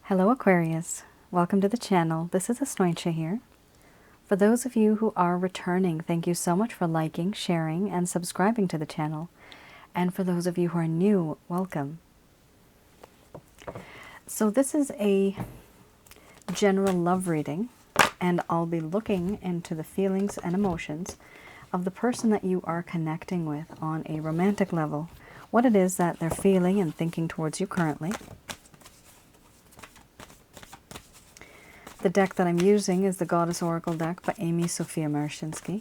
Hello Aquarius, welcome to the channel. This is Asnointia here. For those of you who are returning, thank you so much for liking, sharing, and subscribing to the channel. And for those of you who are new, welcome. So this is a general love reading, and I'll be looking into the feelings and emotions of the person that you are connecting with on a romantic level, what it is that they're feeling and thinking towards you currently. The deck that I'm using is the Goddess Oracle deck by Amy Sophia Marashinsky.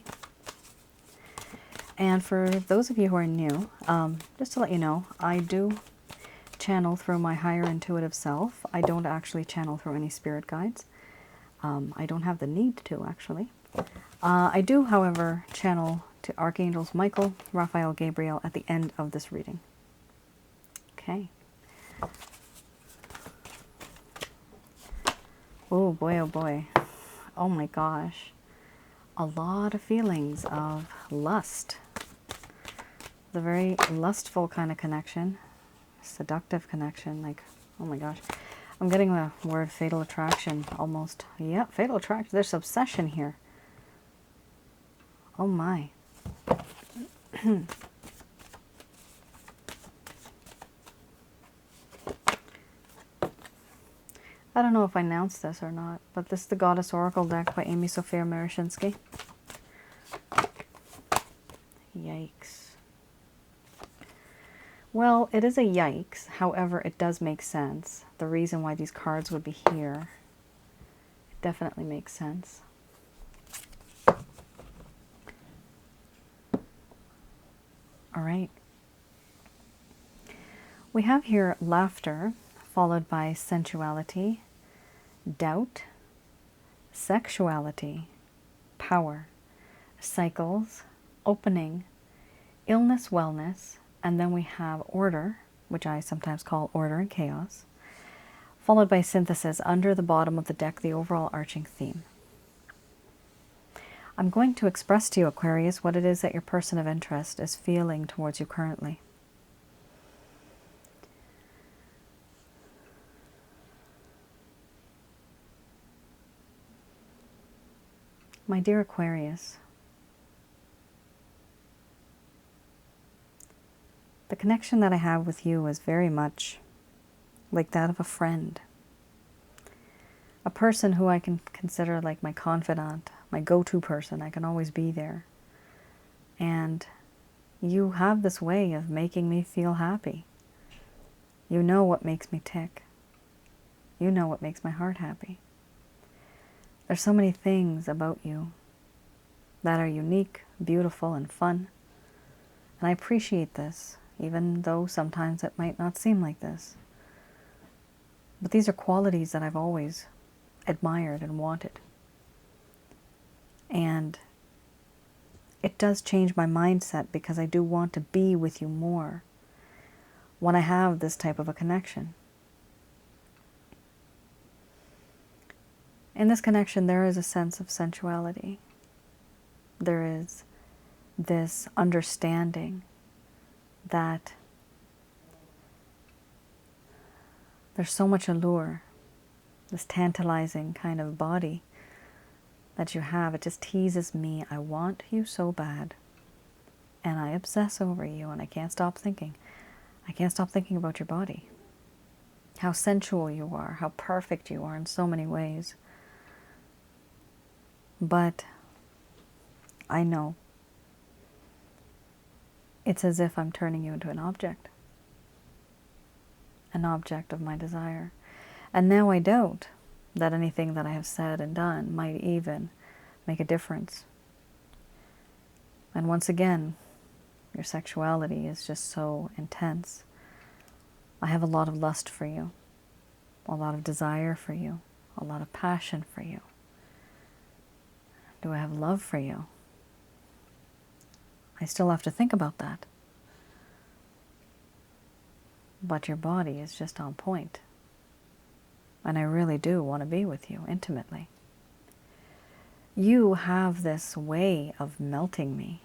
And for those of you who are new, just to let you know, I do channel through my higher intuitive self. I don't actually channel through any spirit guides. I don't have the need to, actually. I do, however, channel to Archangels Michael, Raphael, Gabriel at the end of this reading. Okay. Oh boy, oh boy. Oh my gosh. A lot of feelings of lust. The very lustful kind of connection. Seductive connection. Like, oh my gosh. I'm getting the word fatal attraction almost. Yep, fatal attraction. There's obsession here. Oh my. I don't know if I announced this or not, but this is the Goddess Oracle deck by Amy Sophia Marashinsky. Yikes. Well, it is a yikes. However, it does make sense. The reason why these cards would be here, it definitely makes sense. All right. We have here laughter, followed by sensuality, doubt, sexuality, power, cycles, opening, illness, wellness, and then we have order, which I sometimes call order and chaos, followed by synthesis under the bottom of the deck, the overall arching theme. I'm going to express to you, Aquarius, what it is that your person of interest is feeling towards you currently. My dear Aquarius, the connection that I have with you is very much like that of a friend. A person who I can consider like my confidant, my go-to person. I can always be there. And you have this way of making me feel happy. You know what makes me tick. You know what makes my heart happy. There's so many things about you that are unique, beautiful, and fun. And I appreciate this, even though sometimes it might not seem like this. But these are qualities that I've always admired and wanted. And it does change my mindset because I do want to be with you more when I have this type of a connection. In this connection, there is a sense of sensuality. There is this understanding that there's so much allure, this tantalizing kind of body that you have. It just teases me. I want you so bad, and I obsess over you, and I can't stop thinking. I can't stop thinking about your body. How sensual you are, how perfect you are in so many ways. But I know it's as if I'm turning you into an object of my desire. And now I doubt that anything that I have said and done might even make a difference. And once again, your sexuality is just so intense. I have a lot of lust for you, a lot of desire for you, a lot of passion for you. Do I have love for you? I still have to think about that. But your body is just on point. And I really do want to be with you intimately. You have this way of melting me.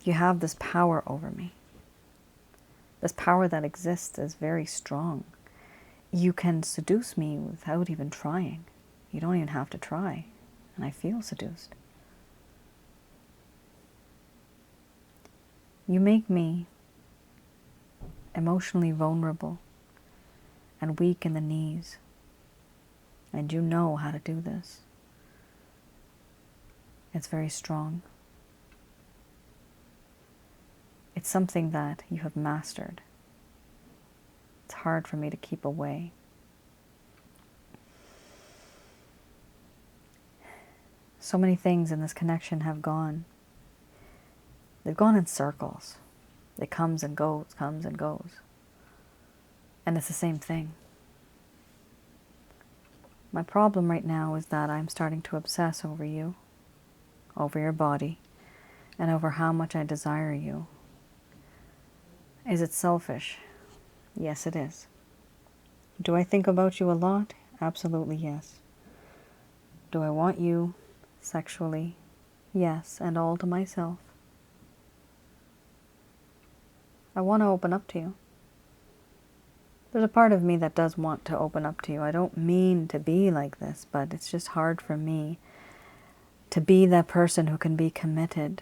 You have this power over me. This power that exists is very strong. you can seduce me without even trying. You don't even have to try, and I feel seduced. You make me emotionally vulnerable and weak in the knees, and you know how to do this. It's very strong. It's something that you have mastered. It's hard for me to keep away. So many things in this connection have gone. They've gone in circles. It comes and goes, comes and goes. And it's the same thing. My problem right now is that I'm starting to obsess over you, over your body, and over how much I desire you. Is it selfish? Yes, it is. Do I think about you a lot? Absolutely yes. Do I want you sexually? Yes, and all to myself. I want to open up to you. There's a part of me that does want to open up to you. I don't mean to be like this, but it's just hard for me to be that person who can be committed,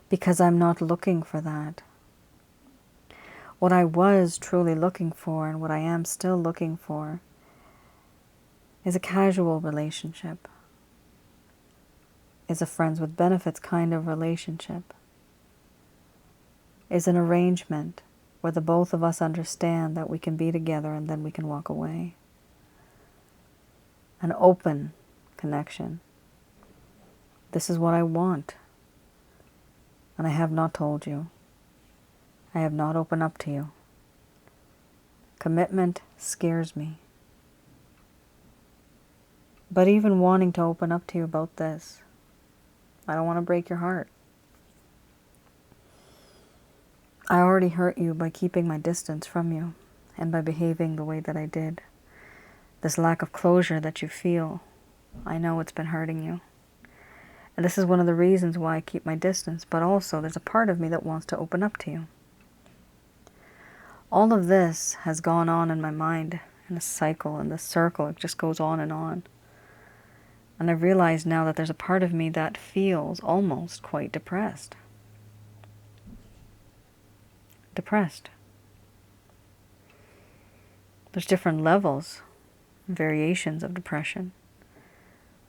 because I'm not looking for that. What I was truly looking for, and what I am still looking for, is a casual relationship, is a friends with benefits kind of relationship, is an arrangement where the both of us understand that we can be together and then we can walk away. An open connection. This is what I want. And I have not told you. I have not opened up to you. Commitment scares me. But even wanting to open up to you about this, I don't want to break your heart. I already hurt you by keeping my distance from you and by behaving the way that I did. This lack of closure that you feel, I know it's been hurting you. And this is one of the reasons why I keep my distance, but also there's a part of me that wants to open up to you. All of this has gone on in my mind in a cycle, in this circle. It just goes on. And I realize now that there's a part of me that feels almost quite depressed. Depressed. There's different levels, variations of depression.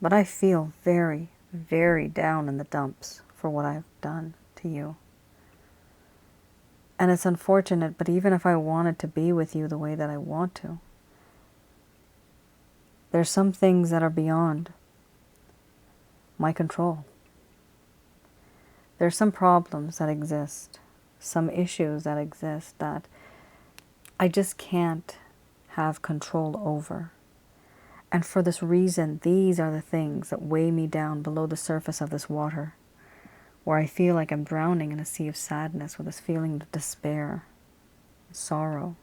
But I feel very, very down in the dumps for what I've done to you. And it's unfortunate, but even if I wanted to be with you the way that I want to, there's some things that are beyond my control. There's some problems that exist, some issues that exist that I just can't have control over. And for this reason, these are the things that weigh me down below the surface of this water, where I feel like I'm drowning in a sea of sadness with this feeling of despair, sorrow.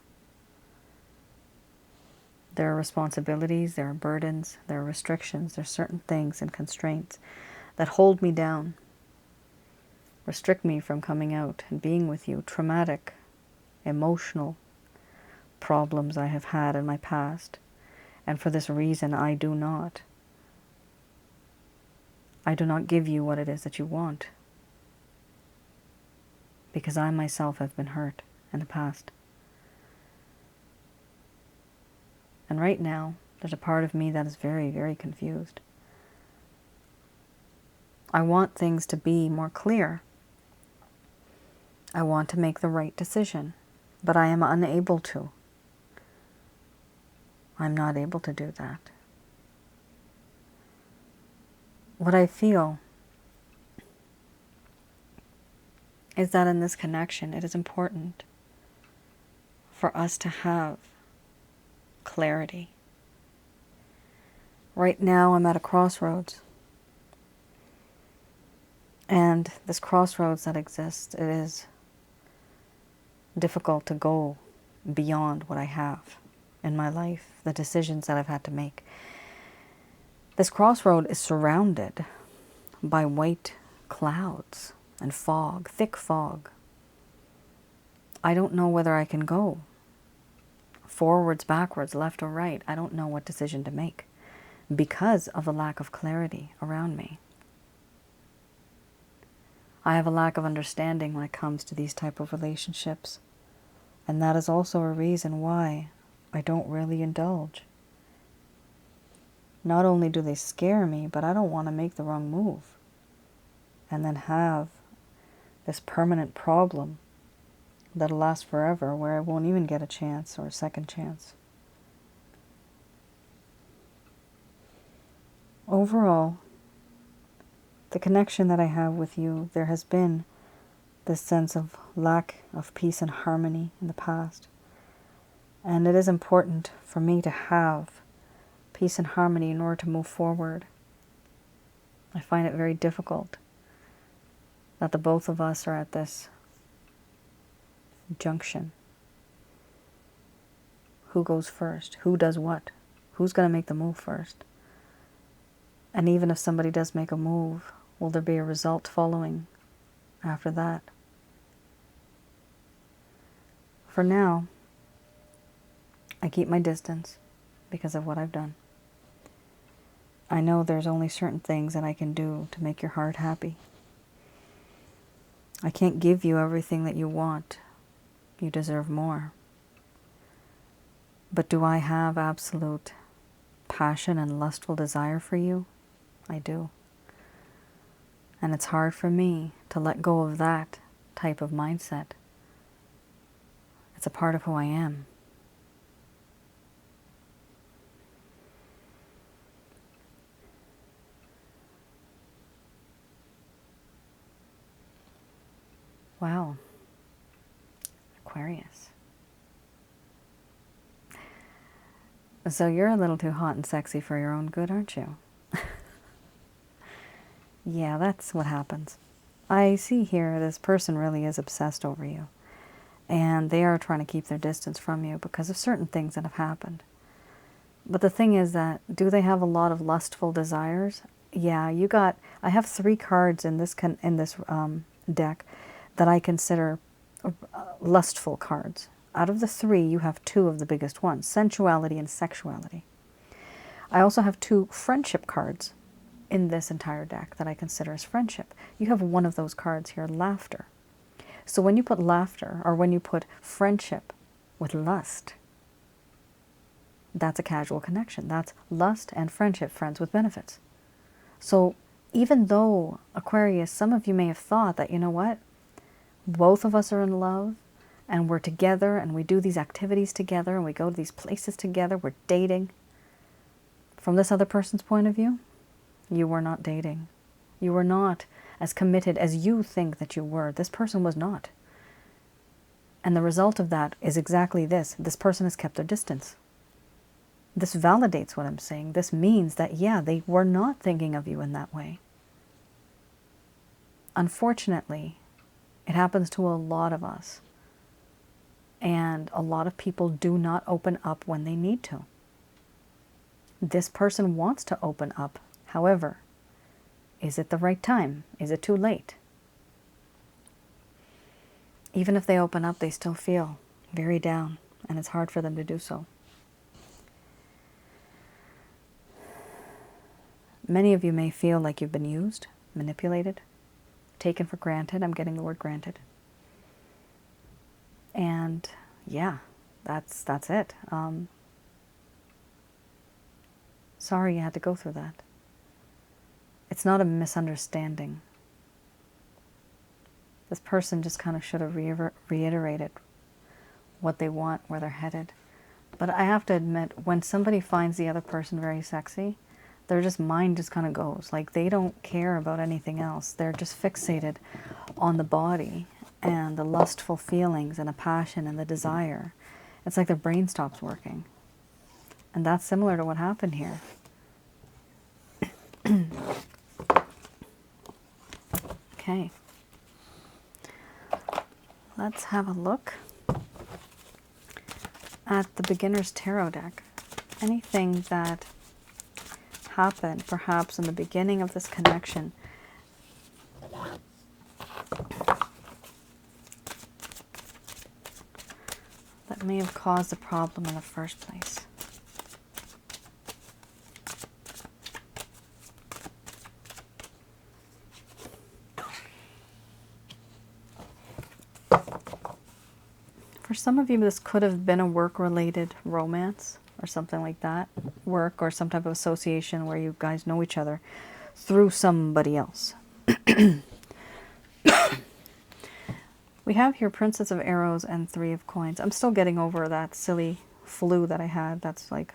There are responsibilities, there are burdens, there are restrictions, there are certain things and constraints that hold me down, restrict me from coming out and being with you. Traumatic, emotional problems I have had in my past. And for this reason, I do not give you what it is that you want. Because I myself have been hurt in the past. And right now, there's a part of me that is very, very confused. I want things to be more clear. I want to make the right decision, but I am unable to. I'm not able to do that. What I feel is that in this connection, it is important for us to have clarity. Right now, I'm at a crossroads. And this crossroads that exists, it is difficult to go beyond what I have in my life, the decisions that I've had to make. This crossroad is surrounded by white clouds and fog, thick fog. I don't know whether I can go. forwards, backwards, left or right. I don't know what decision to make because of a lack of clarity around me. I have a lack of understanding when it comes to these type of relationships. And that is also a reason why I don't really indulge. Not only do they scare me, but I don't want to make the wrong move and then have this permanent problem that'll last forever where I won't even get a chance or a second chance. Overall, the connection that I have with you, there has been this sense of lack of peace and harmony in the past. And it is important for me to have peace and harmony in order to move forward. I find it very difficult that the both of us are at this junction. Who goes first? Who does what? Who's going to make the move first? And even if somebody does make a move, will there be a result following after that? For now, I keep my distance because of what I've done. I know there's only certain things that I can do to make your heart happy. I can't give you everything that you want. You deserve more. But do I have absolute passion and lustful desire for you? I do. And it's hard for me to let go of that type of mindset. It's a part of who I am. Wow. Aquarius. So you're a little too hot and sexy for your own good, aren't you? Yeah, that's what happens. I see here this person really is obsessed over you. And they are trying to keep their distance from you because of certain things that have happened. But the thing is that, do they have a lot of lustful desires? Yeah, I have 3 cards in this deck that I consider lustful cards. Out of the 3, you have 2 of the biggest ones, sensuality and sexuality. I also have 2 friendship cards in this entire deck that I consider as friendship. You have one of those cards here, laughter. So when you put laughter, or when you put friendship with lust, that's a casual connection. That's lust and friendship, friends with benefits. So even though, Aquarius, some of you may have thought that, you know what, both of us are in love, and we're together, and we do these activities together, and we go to these places together, we're dating. From this other person's point of view, you were not dating. You were not as committed as you think that you were. This person was not. And the result of that is exactly this. This person has kept their distance. This validates what I'm saying. This means that, yeah, they were not thinking of you in that way. Unfortunately, it happens to a lot of us. And a lot of people do not open up when they need to. This person wants to open up. However, is it the right time? Is it too late? Even if they open up, they still feel very down, and it's hard for them to do so. Many of you may feel like you've been used, manipulated, taken for granted. I'm getting the word granted. And yeah, that's it. Sorry you had to go through that. It's not a misunderstanding. This person just kind of should have reiterated what they want, where they're headed. But I have to admit, when somebody finds the other person very sexy, their mind just kind of goes. Like, they don't care about anything else. They're just fixated on the body and the lustful feelings and the passion and the desire. It's like their brain stops working. And that's similar to what happened here. Okay. Let's have a look at the Beginner's Tarot deck. Anything that happened perhaps in the beginning of this connection that may have caused the problem in the first place? For some of you, this could have been a work-related romance or something like that. Work or some type of association where you guys know each other through somebody else. We have here Princess of Arrows and Three of Coins. I'm still getting over that silly flu that I had. That's like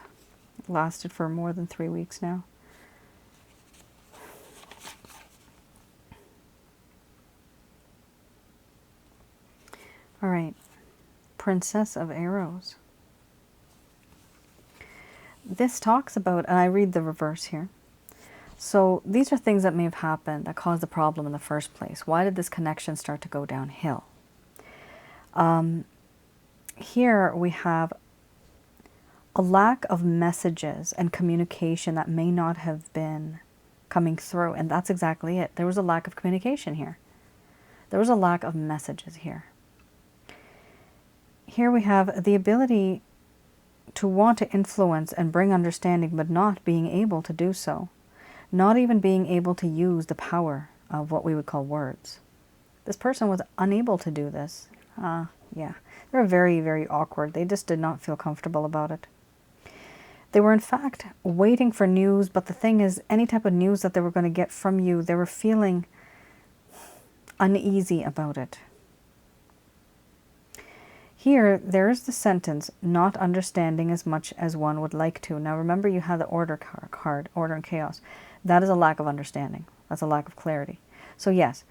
lasted for more than 3 weeks now. All right. Princess of Arrows. This talks about, and I read the reverse here. So these are things that may have happened that caused the problem in the first place. Why did this connection start to go downhill? Here we have a lack of messages and communication that may not have been coming through. And that's exactly it. There was a lack of communication here. There was a lack of messages here. Here we have the ability to want to influence and bring understanding, but not being able to do so. Not even being able to use the power of what we would call words. This person was unable to do this. Yeah, they were very, very awkward. They just did not feel comfortable about it. They were in fact waiting for news, but the thing is, any type of news that they were going to get from you, they were feeling uneasy about it. Here, there's the sentence, not understanding as much as one would like to. Now remember, you had the order card, order and chaos. That is a lack of understanding. That's a lack of clarity. So yes,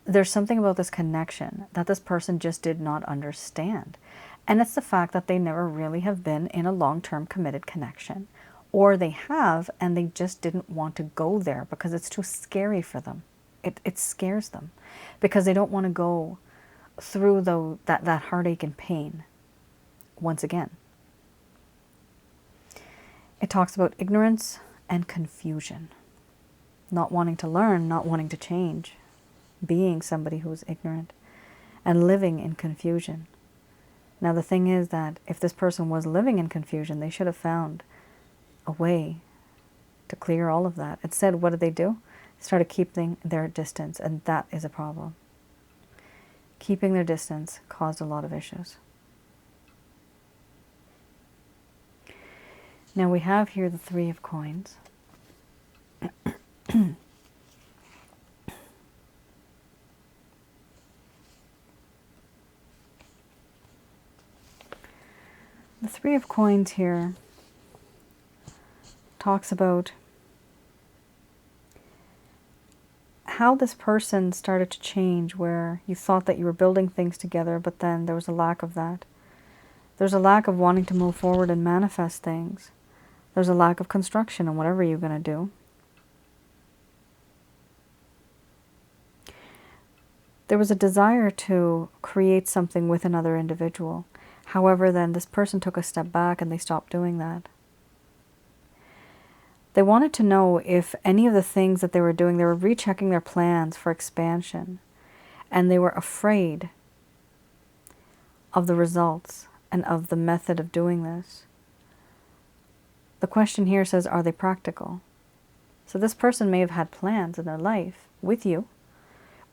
there's something about this connection that this person just did not understand. And it's the fact that they never really have been in a long-term committed connection. Or they have, and they just didn't want to go there because it's too scary for them. It scares them because they don't want to go through that heartache and pain once again. It talks about ignorance and confusion. Not wanting to learn, not wanting to change. Being somebody who is ignorant and living in confusion. Now the thing is that if this person was living in confusion, they should have found a way to clear all of that. Instead, what did they do? They started keeping their distance, and that is a problem. Keeping their distance caused a lot of issues. Now we have here the Three of Coins. The Three of Coins here talks about how this person started to change, where you thought that you were building things together, but then there was a lack of that. There's a lack of wanting to move forward and manifest things. There's a lack of construction in whatever you're going to do. There was a desire to create something with another individual. However, then this person took a step back and they stopped doing that. They wanted to know if any of the things that they were doing, they were rechecking their plans for expansion. And they were afraid of the results and of the method of doing this. The question here says, are they practical? So this person may have had plans in their life with you,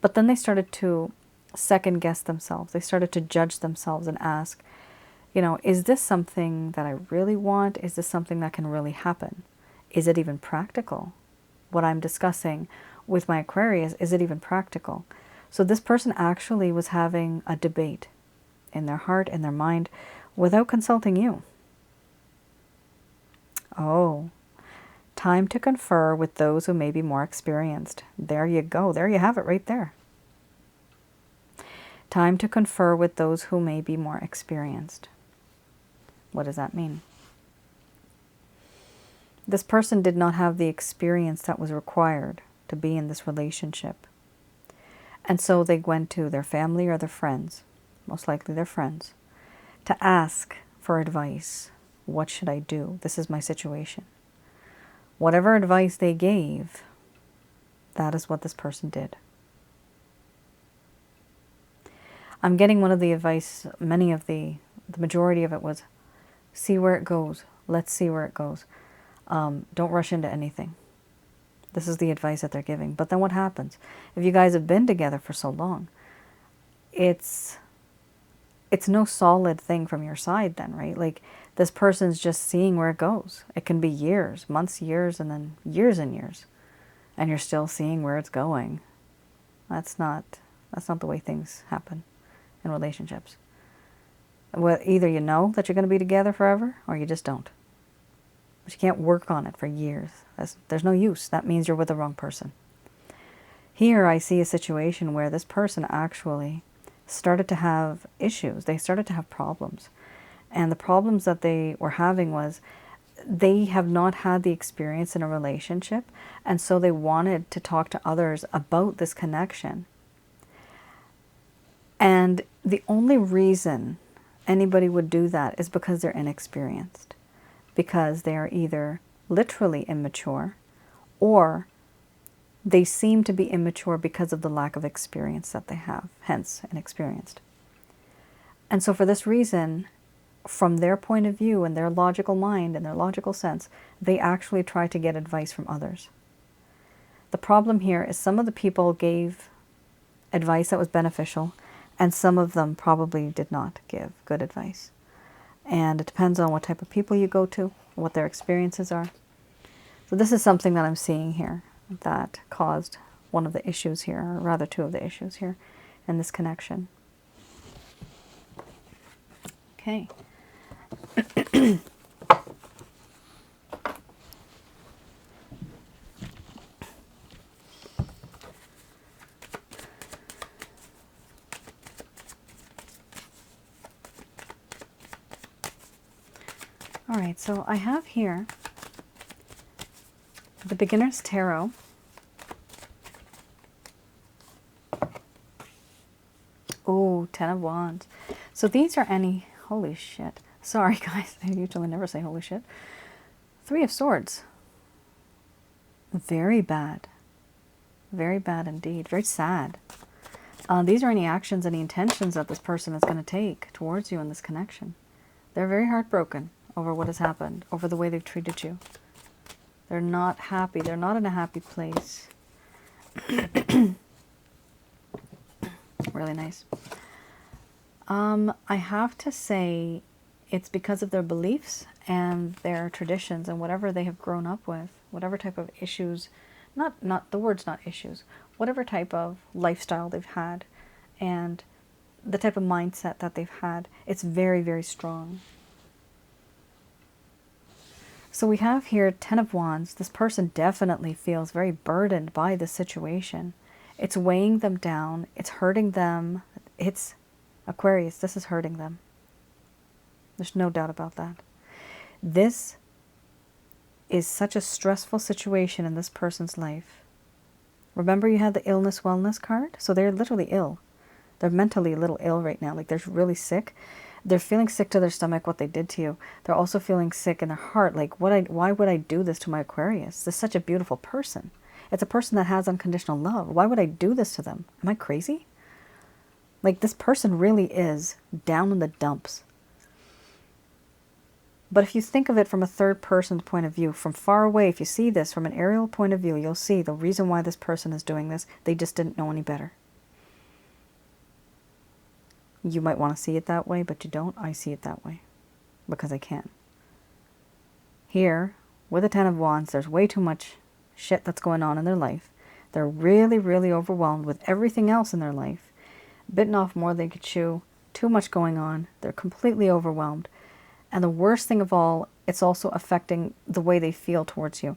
but then they started to second guess themselves. They started to judge themselves and ask, you know, is this something that I really want? Is this something that can really happen? Is it even practical? What I'm discussing with my Aquarius, is it even practical? So this person actually was having a debate in their heart, in their mind, without consulting you. Oh, time to confer with those who may be more experienced. There you go. There you have it right there. Time to confer with those who may be more experienced. What does that mean? This person did not have the experience that was required to be in this relationship. And so they went to their family or their friends, most likely their friends, to ask for advice. What should I do? This is my situation. Whatever advice they gave, that is what this person did. I'm getting one of the advice, many of the The majority of it was, see where it goes. Let's see where it goes. Don't rush into anything. This is the advice that they're giving. But then what happens? If you guys have been together for so long, it's no solid thing from your side then, right? Like, this person's just seeing where it goes. It can be years, months, years, and then years and years. And you're still seeing where it's going. That's not the way things happen in relationships. Well, either you know that you're going to be together forever, or you just don't. But you can't work on it for years. There's no use. That means you're with the wrong person. Here I see a situation where this person actually started to have issues. They started to have problems. And the problems that they were having was they have not had the experience in a relationship, and so they wanted to talk to others about this connection. And the only reason anybody would do that is because they're inexperienced, because they are either literally immature, or they seem to be immature because of the lack of experience that they have, hence inexperienced. And so for this reason, from their point of view and their logical mind and their logical sense, they actually try to get advice from others. The problem here is some of the people gave advice that was beneficial, and some of them probably did not give good advice. And it depends on what type of people you go to, what their experiences are. So this is something that I'm seeing here that caused one of the issues here, or rather two of the issues here in this connection. Okay. All right, so I have here the Beginner's Tarot. Oh, 10 of Wands. So these are any... Holy shit. Sorry, guys. I usually never say holy shit. 3 of Swords. Very bad. Very bad indeed. Very sad. These are any actions, any intentions that this person is going to take towards you in this connection. They're very heartbroken over what has happened, over the way they've treated you. They're not happy. They're not in a happy place. Really nice. I have to say it's because of their beliefs and their traditions and whatever they have grown up with, whatever type of issues, not the word's not issues, whatever type of lifestyle they've had and the type of mindset that they've had, it's very, very strong. So we have here 10 of Wands. This person definitely feels very burdened by the situation. It's weighing them down. It's hurting them. It's Aquarius. This is hurting them. There's no doubt about that. This is such a stressful situation in this person's life. Remember you had the illness wellness card? So they're literally ill. They're mentally a little ill right now. Like they're really sick. They're feeling sick to their stomach, what they did to you. They're also feeling sick in their heart. Like, why would I do this to my Aquarius? This is such a beautiful person. It's a person that has unconditional love. Why would I do this to them? Am I crazy? Like, this person really is down in the dumps. But if you think of it from a third person's point of view, from far away, if you see this from an aerial point of view, you'll see the reason why this person is doing this. They just didn't know any better. You might want to see it that way, but you don't. I see it that way because I can. Here, with the 10 of Wands, there's way too much shit that's going on in their life. They're really, really overwhelmed with everything else in their life. Bitten off more than they could chew. Too much going on. They're completely overwhelmed. And the worst thing of all, it's also affecting the way they feel towards you.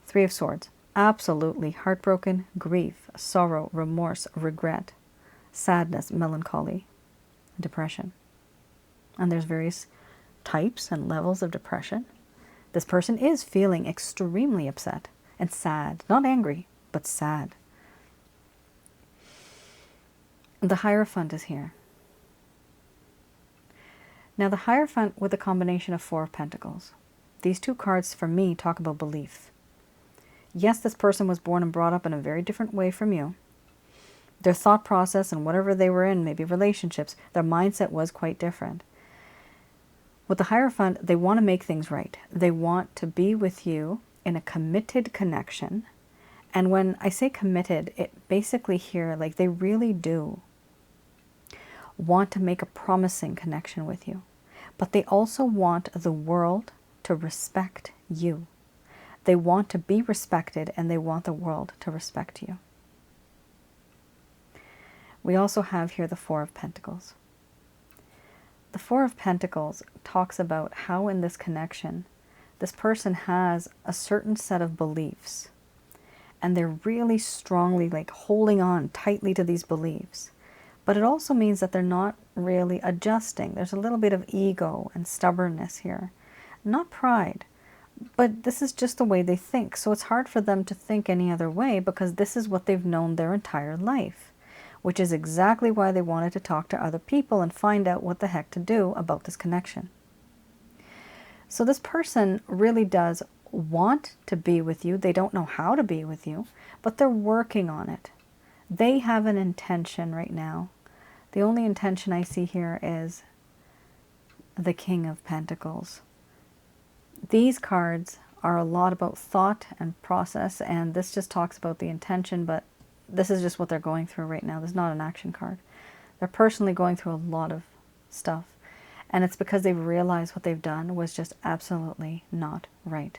3 of Swords. Absolutely heartbroken, grief, sorrow, remorse, regret, sadness, melancholy, depression. And there's various types and levels of depression. This person is feeling extremely upset and sad. Not angry, but sad. The Hierophant is here. Now the Hierophant with a combination of 4 of Pentacles. These 2 cards for me talk about belief. Yes, this person was born and brought up in a very different way from you. Their thought process and whatever they were in, maybe relationships, their mindset was quite different. With the Hierophant, they want to make things right. They want to be with you in a committed connection. And when I say committed, it basically here, like they really do want to make a promising connection with you. But they also want the world to respect you. They want to be respected, and they want the world to respect you. We also have here the Four of Pentacles. The Four of Pentacles talks about how in this connection, this person has a certain set of beliefs, and they're really strongly like holding on tightly to these beliefs. But it also means that they're not really adjusting. There's a little bit of ego and stubbornness here. Not pride, but this is just the way they think. So it's hard for them to think any other way because this is what they've known their entire life, which is exactly why they wanted to talk to other people and find out what the heck to do about this connection. So this person really does want to be with you. They don't know how to be with you, but they're working on it. They have an intention right now. The only intention I see here is the King of Pentacles. These cards are a lot about thought and process, and this just talks about the intention, but this is just what they're going through right now. This is not an action card. They're personally going through a lot of stuff, and it's because they've realized what they've done was just absolutely not right.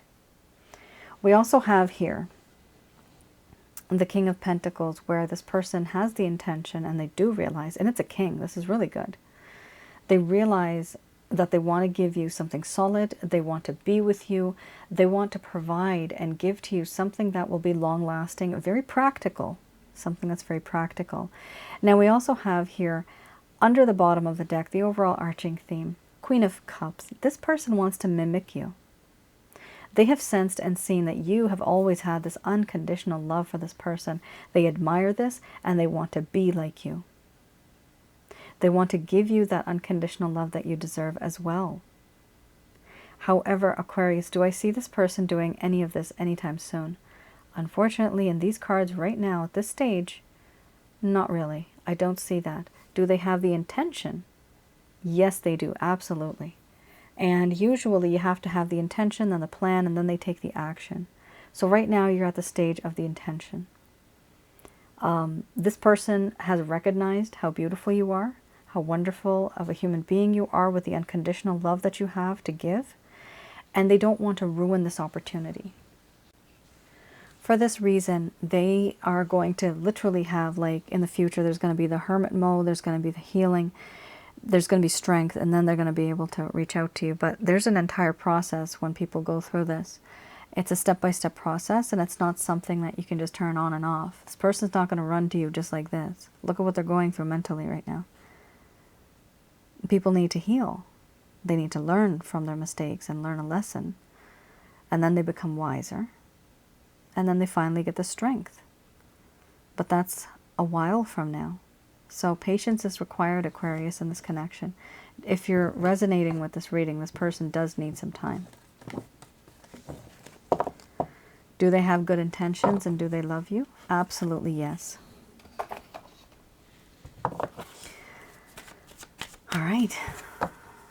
We also have here the King of Pentacles, where this person has the intention, and they do realize, and it's a king, this is really good. They realize that they want to give you something solid, they want to be with you, they want to provide and give to you something that will be long-lasting, very practical, something that's very practical. Now we also have here, under the bottom of the deck, the overall arching theme, Queen of Cups. This person wants to mimic you. They have sensed and seen that you have always had this unconditional love for this person. They admire this, and they want to be like you. They want to give you that unconditional love that you deserve as well. However, Aquarius, do I see this person doing any of this anytime soon? Unfortunately, in these cards right now, at this stage, not really. I don't see that. Do they have the intention? Yes, they do. Absolutely. And usually you have to have the intention, then the plan, and then they take the action. So right now you're at the stage of the intention. This person has recognized how beautiful you are, how wonderful of a human being you are with the unconditional love that you have to give, and they don't want to ruin this opportunity. For this reason, they are going to literally have, like, in the future, there's going to be the hermit mode, there's going to be the healing, there's going to be strength, and then they're going to be able to reach out to you. But there's an entire process when people go through this. It's a step-by-step process, and it's not something that you can just turn on and off. This person's not going to run to you just like this. Look at what they're going through mentally right now. People need to heal. They need to learn from their mistakes and learn a lesson. And then they become wiser. And then they finally get the strength. But that's a while from now. So patience is required, Aquarius, in this connection. If you're resonating with this reading, this person does need some time. Do they have good intentions and do they love you? Absolutely yes. All right.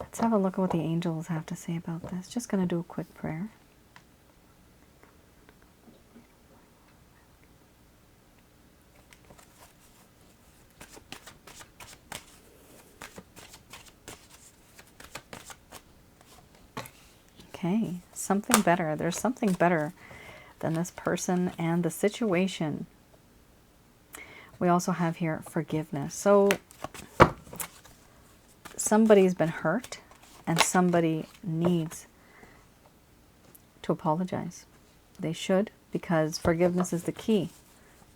Let's have a look at what the angels have to say about this. Just going to do a quick prayer. Okay, something better. There's something better than this person and the situation. We also have here forgiveness. So somebody's been hurt and somebody needs to apologize. They should, because forgiveness is the key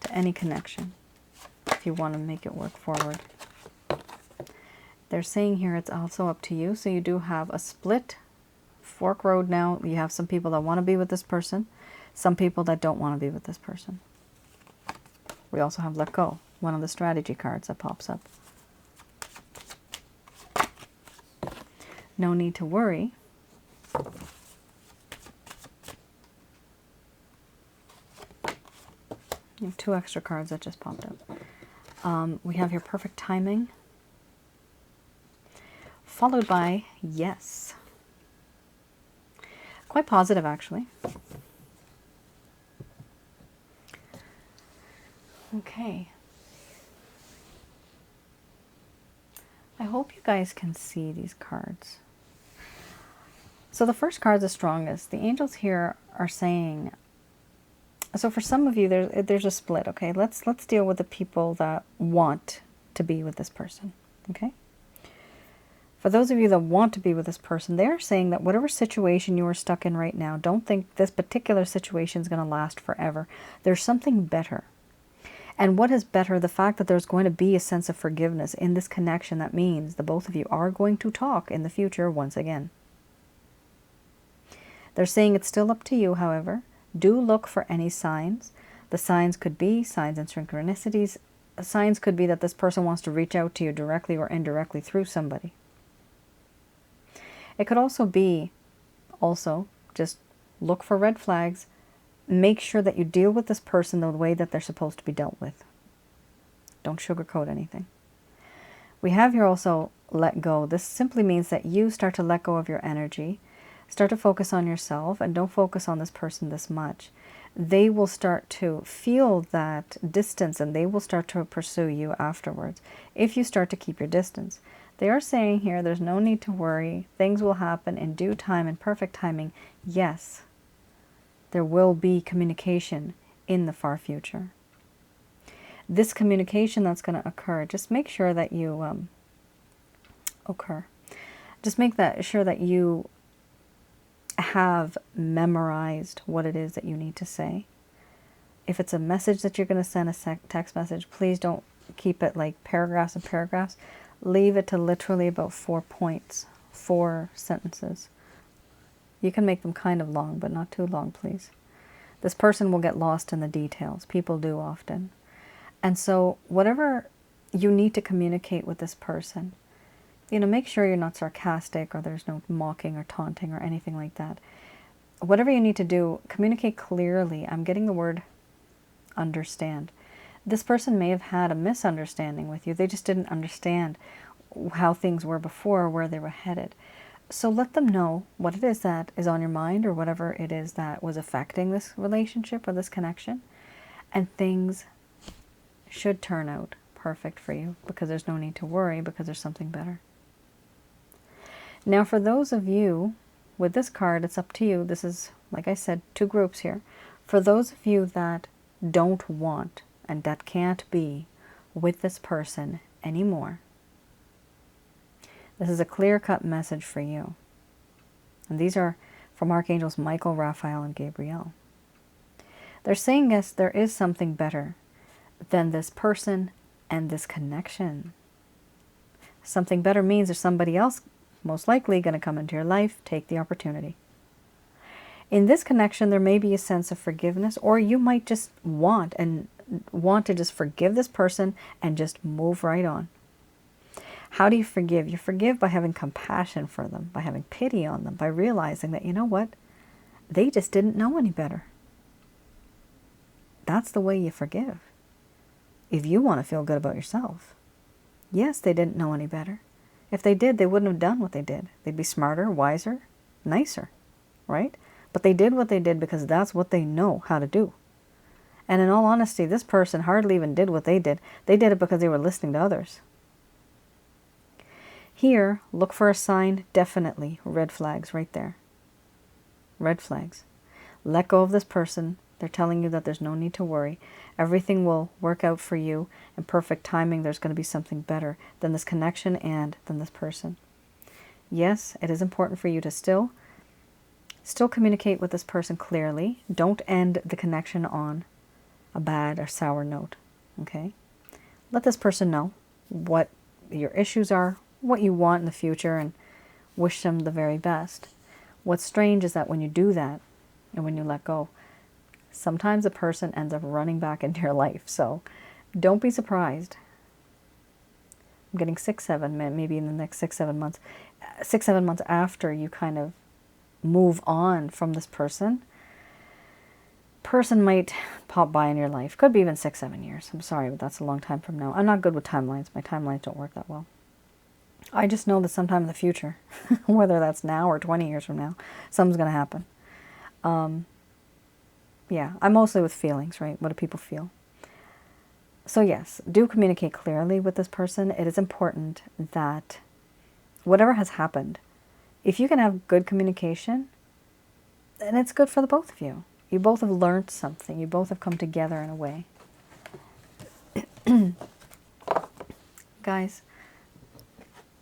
to any connection if you want to make it work forward. They're saying here it's also up to you. So you do have a split fork road now. You have some people that want to be with this person, some people that don't want to be with this person. We also have let go, one of the strategy cards that pops up. No need to worry. You have two extra cards that just popped up. We have your perfect timing, followed by yes. Quite positive, actually. Okay. I hope you guys can see these cards. So the first card is the strongest. The angels here are saying, so for some of you, there's a split, okay? Let's deal with the people that want to be with this person, okay? For those of you that want to be with this person, they're saying that whatever situation you are stuck in right now, don't think this particular situation is going to last forever. There's something better. And what is better? The fact that there's going to be a sense of forgiveness in this connection. That means the both of you are going to talk in the future once again. They're saying it's still up to you, however. Do look for any signs. The signs could be signs and synchronicities. Signs could be that this person wants to reach out to you directly or indirectly through somebody. It could also be, just look for red flags. Make sure that you deal with this person the way that they're supposed to be dealt with. Don't sugarcoat anything. We have here also let go. This simply means that you start to let go of your energy. Start to focus on yourself and don't focus on this person this much. They will start to feel that distance and they will start to pursue you afterwards if you start to keep your distance. They are saying here there's no need to worry. Things will happen in due time and perfect timing. Yes, there will be communication in the far future. This communication that's going to occur, just make sure that you Just make sure that you have memorized what it is that you need to say. If it's a message that you're going to send, a text message, please don't keep it like paragraphs and paragraphs. Leave it to literally about 4 points, 4 sentences. You can make them kind of long, but not too long, please. This person will get lost in the details. People do often. And so whatever you need to communicate with this person, make sure you're not sarcastic or there's no mocking or taunting or anything like that. Whatever you need to do, communicate clearly. I'm getting the word understand. This person may have had a misunderstanding with you. They just didn't understand how things were before, where they were headed. So let them know what it is that is on your mind or whatever it is that was affecting this relationship or this connection. And things should turn out perfect for you because there's no need to worry because there's something better. Now, for those of you with this card, it's up to you. This is, like I said, 2 groups here. For those of you that don't want and that can't be with this person anymore, this is a clear-cut message for you. And these are from Archangels Michael, Raphael, and Gabriel. They're saying, yes, there is something better than this person and this connection. Something better means there's somebody else most likely going to come into your life. Take the opportunity. In this connection, there may be a sense of forgiveness, or you might just want to just forgive this person and just move right on. How do you forgive? You forgive by having compassion for them, by having pity on them, by realizing that, you know what? They just didn't know any better. That's the way you forgive. If you want to feel good about yourself. Yes, they didn't know any better. If they did, they wouldn't have done what they did. They'd be smarter, wiser, nicer, right? But they did what they did because that's what they know how to do. And in all honesty, this person hardly even did what they did. They did it because they were listening to others. Here, look for a sign, definitely. Red flags right there. Red flags. Let go of this person. They're telling you that there's no need to worry. Everything will work out for you. In perfect timing, there's going to be something better than this connection and than this person. Yes, it is important for you to still communicate with this person clearly. Don't end the connection on a bad or sour note. Okay? Let this person know what your issues are, what you want in the future, and wish them the very best. What's strange is that when you do that, and when you let go, sometimes a person ends up running back into your life. So don't be surprised. I'm getting 6, 7, maybe in the next 6, 7 months. 6, 7 months after you kind of move on from this person might pop by in your life. Could be even 6, 7 years. I'm sorry, but that's a long time from now. I'm not good with timelines. My timelines don't work that well. I just know that sometime in the future, whether that's now or 20 years from now, something's going to happen. Yeah, I'm mostly with feelings, right? What do people feel? So yes, do communicate clearly with this person. It is important that whatever has happened, if you can have good communication, then it's good for the both of you. You both have learned something. You both have come together in a way. Guys,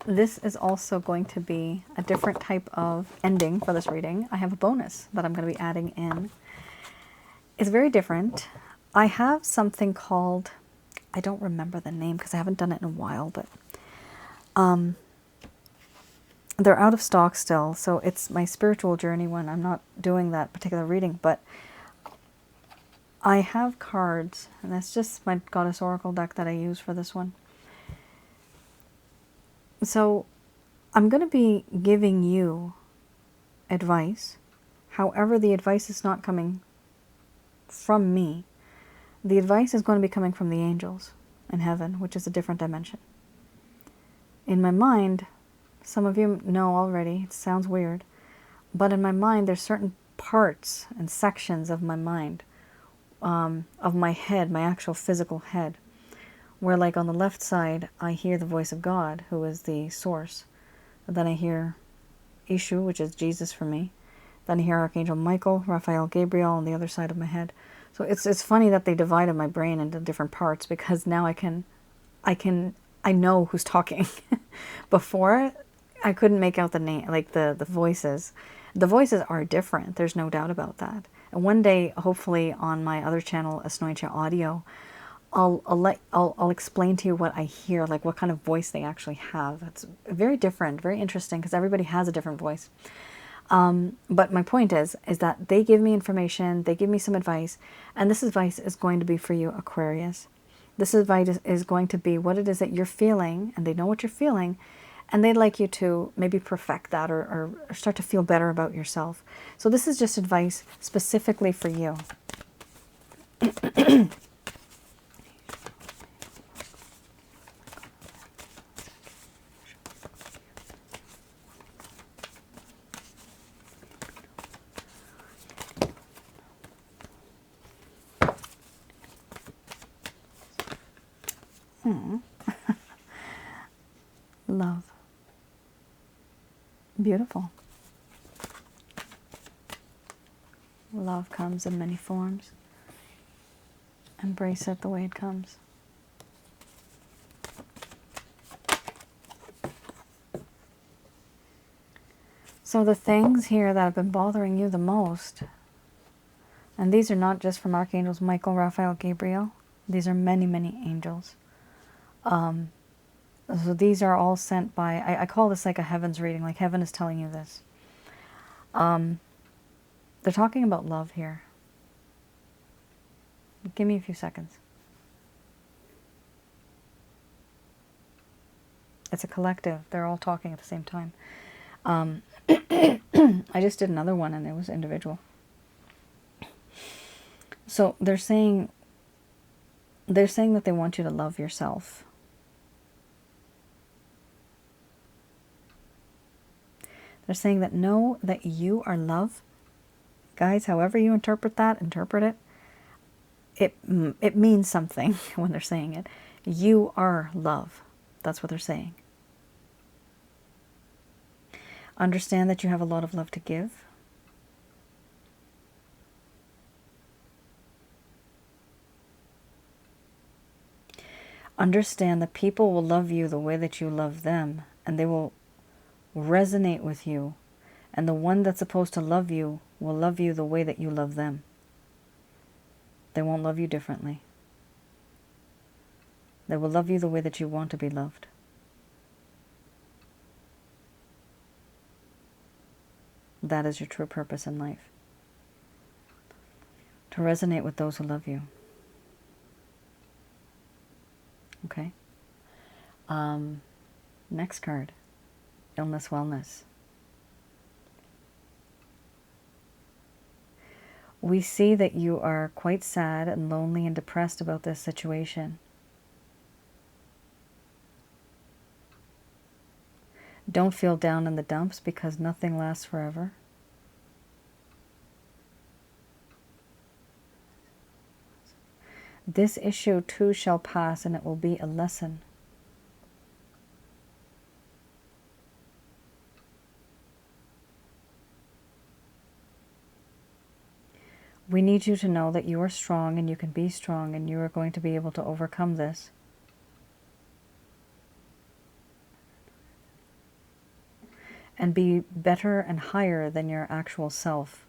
this is also going to be a different type of ending for this reading. I have a bonus that I'm going to be adding in. It's very different. I have something called, I don't remember the name because I haven't done it in a while, but they're out of stock still. So it's my spiritual journey one. I'm not doing that particular reading, but I have cards, and that's just my Goddess Oracle deck that I use for this one. So I'm going to be giving you advice. However, the advice is not coming from me. The advice is going to be coming from the angels in heaven, which is a different dimension. In my mind, some of you know already, it sounds weird, but in my mind there's certain parts and sections of my mind, of my head, my actual physical head, where like on the left side I hear the voice of God, who is the source. And then I hear Ishu, which is Jesus for me. Then I hear Archangel Michael, Raphael, Gabriel on the other side of my head. So it's funny that they divided my brain into different parts, because now I know who's talking. Before, I couldn't make out the name, like the voices. The voices are different. There's no doubt about that. And one day, hopefully, on my other channel, Asnointia Audio, I'll explain to you what I hear, like what kind of voice they actually have. It's very different, very interesting, because everybody has a different voice. But my point is that they give me information, they give me some advice, and this advice is going to be for you, Aquarius. This advice is going to be what it is that you're feeling, and they know what you're feeling, and they'd like you to maybe perfect that or start to feel better about yourself. So this is just advice specifically for you. Love. Beautiful. Love comes in many forms. Embrace it the way it comes. So the things here that have been bothering you the most, and these are not just from Archangels Michael, Raphael, Gabriel. These are many, many angels. So these are all sent by, I call this like a heavens reading, like heaven is telling you this. They're talking about love here. Give me a few seconds. It's a collective. They're all talking at the same time. I just did another one and it was individual. So they're saying that they want you to love yourself. They're saying that know that you are love. Guys, however you interpret that, interpret it. It means something when they're saying it. You are love. That's what they're saying. Understand that you have a lot of love to give. Understand that people will love you the way that you love them, and they will resonate with you, and the one that's supposed to love you will love you the way that you love them. They won't love you differently. They will love you the way that you want to be loved. That is your true purpose in life. To resonate with those who love you. Okay? Next card. Illness, wellness. We see that you are quite sad and lonely and depressed about this situation. Don't feel down in the dumps because nothing lasts forever. This issue too shall pass, and it will be a lesson. We need you to know that you are strong and you can be strong and you are going to be able to overcome this. And be better and higher than your actual self,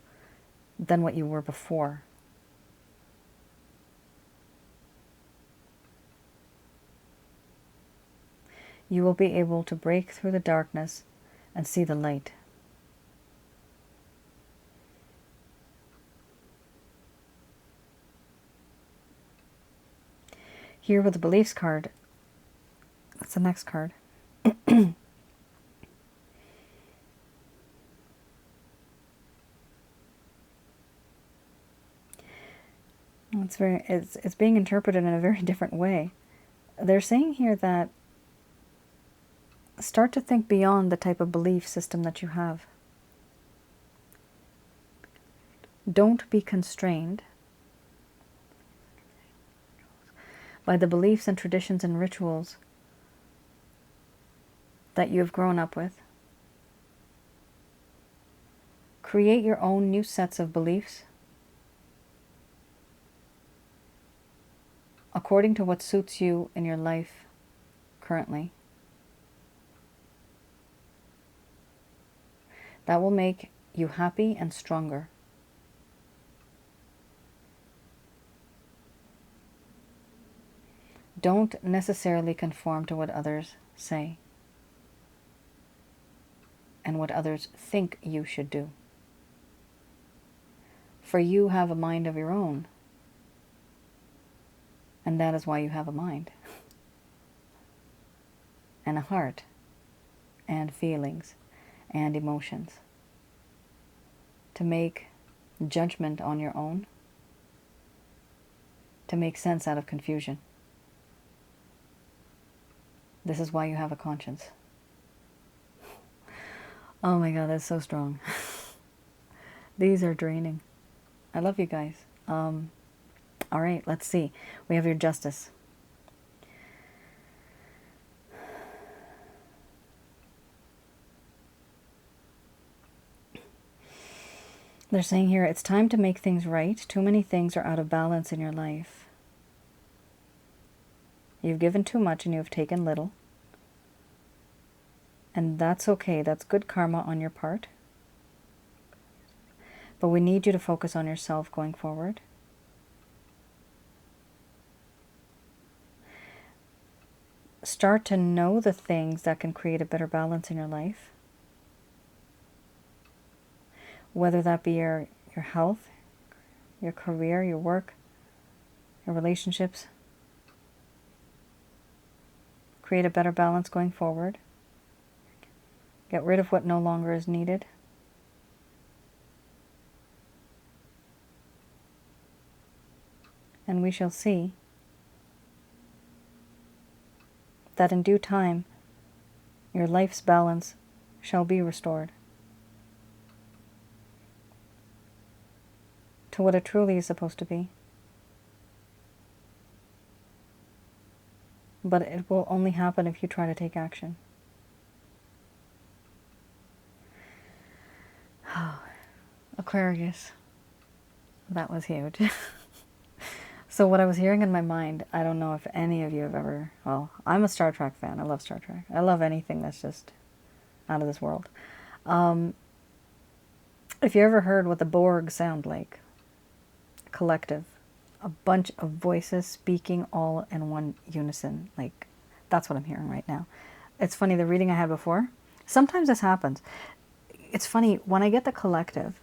than what you were before. You will be able to break through the darkness and see the light. Here with the beliefs card, that's the next card. It's being interpreted in a very different way. They're saying here that start to think beyond the type of belief system that you have. Don't be constrained by the beliefs and traditions and rituals that you have grown up with. Create your own new sets of beliefs according to what suits you in your life currently. That will make you happy and stronger. Don't necessarily conform to what others say and what others think you should do. For you have a mind of your own, and that is why you have a mind and a heart and feelings and emotions. To make judgment on your own, to make sense out of confusion. This is why you have a conscience. Oh my God, that's so strong. These are draining. I love you guys. All right, let's see. We have your justice. They're saying here, it's time to make things right. Too many things are out of balance in your life. You've given too much and you have taken little. And that's okay. That's good karma on your part. But we need you to focus on yourself going forward. Start to know the things that can create a better balance in your life. Whether that be your health, your career, your work, your relationships. Create a better balance going forward. Get rid of what no longer is needed. And we shall see that in due time, your life's balance shall be restored to what it truly is supposed to be. But it will only happen if you try to take action. Aquarius. That was huge. So what I was hearing in my mind, I don't know if any of you have ever... Well, I'm a Star Trek fan. I love Star Trek. I love anything that's just out of this world. If you ever heard what the Borg sound like, collective, a bunch of voices speaking all in one unison. Like, that's what I'm hearing right now. It's funny, the reading I had before, sometimes this happens. It's funny, when I get the collective,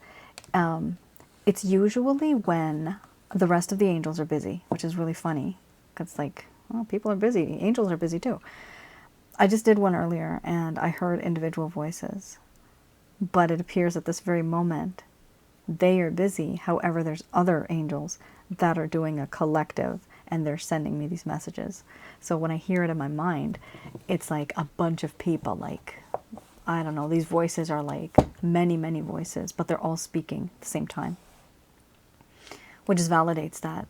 it's usually when the rest of the angels are busy, which is really funny. Because, like, well, people are busy. Angels are busy too. I just did one earlier, and I heard individual voices. But it appears at this very moment, they are busy. However, there's other angels that are doing a collective, and they're sending me these messages. So when I hear it in my mind, it's like a bunch of people, like, I don't know, these voices are like many, many voices, but they're all speaking at the same time. Which just validates that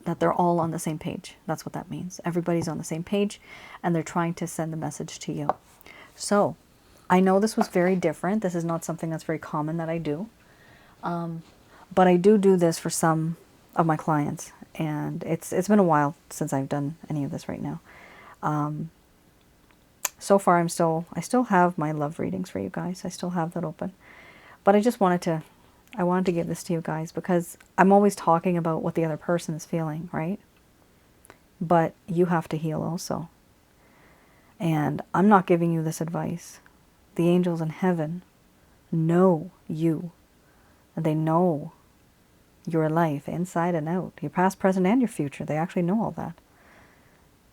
that they're all on the same page. That's what that means. Everybody's on the same page, and they're trying to send the message to you. So, I know this was very different. This is not something that's very common that I do. But I do this for some of my clients, and it's been a while since I've done any of this right now. So far, I still have my love readings for you guys. I still have that open. But I wanted to give this to you guys because I'm always talking about what the other person is feeling, right? But you have to heal also. And I'm not giving you this advice. The angels in heaven know you. And they know your life inside and out. Your past, present, and your future. They actually know all that.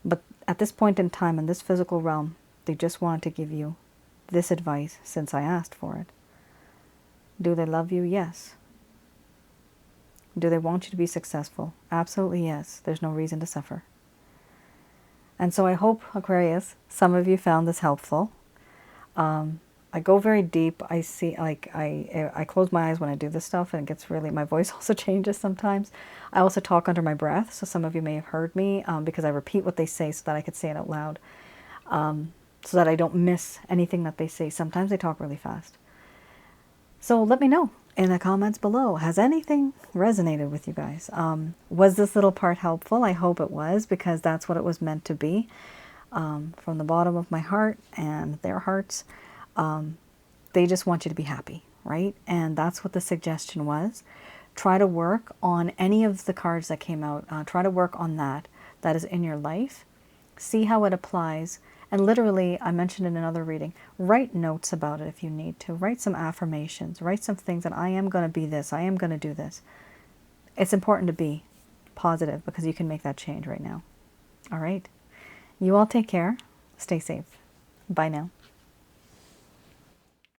But at this point in time, in this physical realm, they just wanted to give you this advice since I asked for it. Do they love you? Yes. Do they want you to be successful? Absolutely yes. There's no reason to suffer. And so I hope, Aquarius, some of you found this helpful. I go very deep. I see, like, I close my eyes when I do this stuff, and it gets really, my voice also changes sometimes. I also talk under my breath, so some of you may have heard me, because I repeat what they say so that I could say it out loud, so that I don't miss anything that they say. Sometimes they talk really fast. So let me know in the comments below. Has anything resonated with you guys? Was this little part helpful? I hope it was, because that's what it was meant to be. From the bottom of my heart and their hearts, they just want you to be happy, right? And that's what the suggestion was. Try to work on any of the cards that came out. Try to work on that is in your life. See how it applies. And literally, I mentioned in another reading, write notes about it if you need to. Write some affirmations. Write some things that I am going to be this. I am going to do this. It's important to be positive because you can make that change right now. All right. You all take care. Stay safe. Bye now.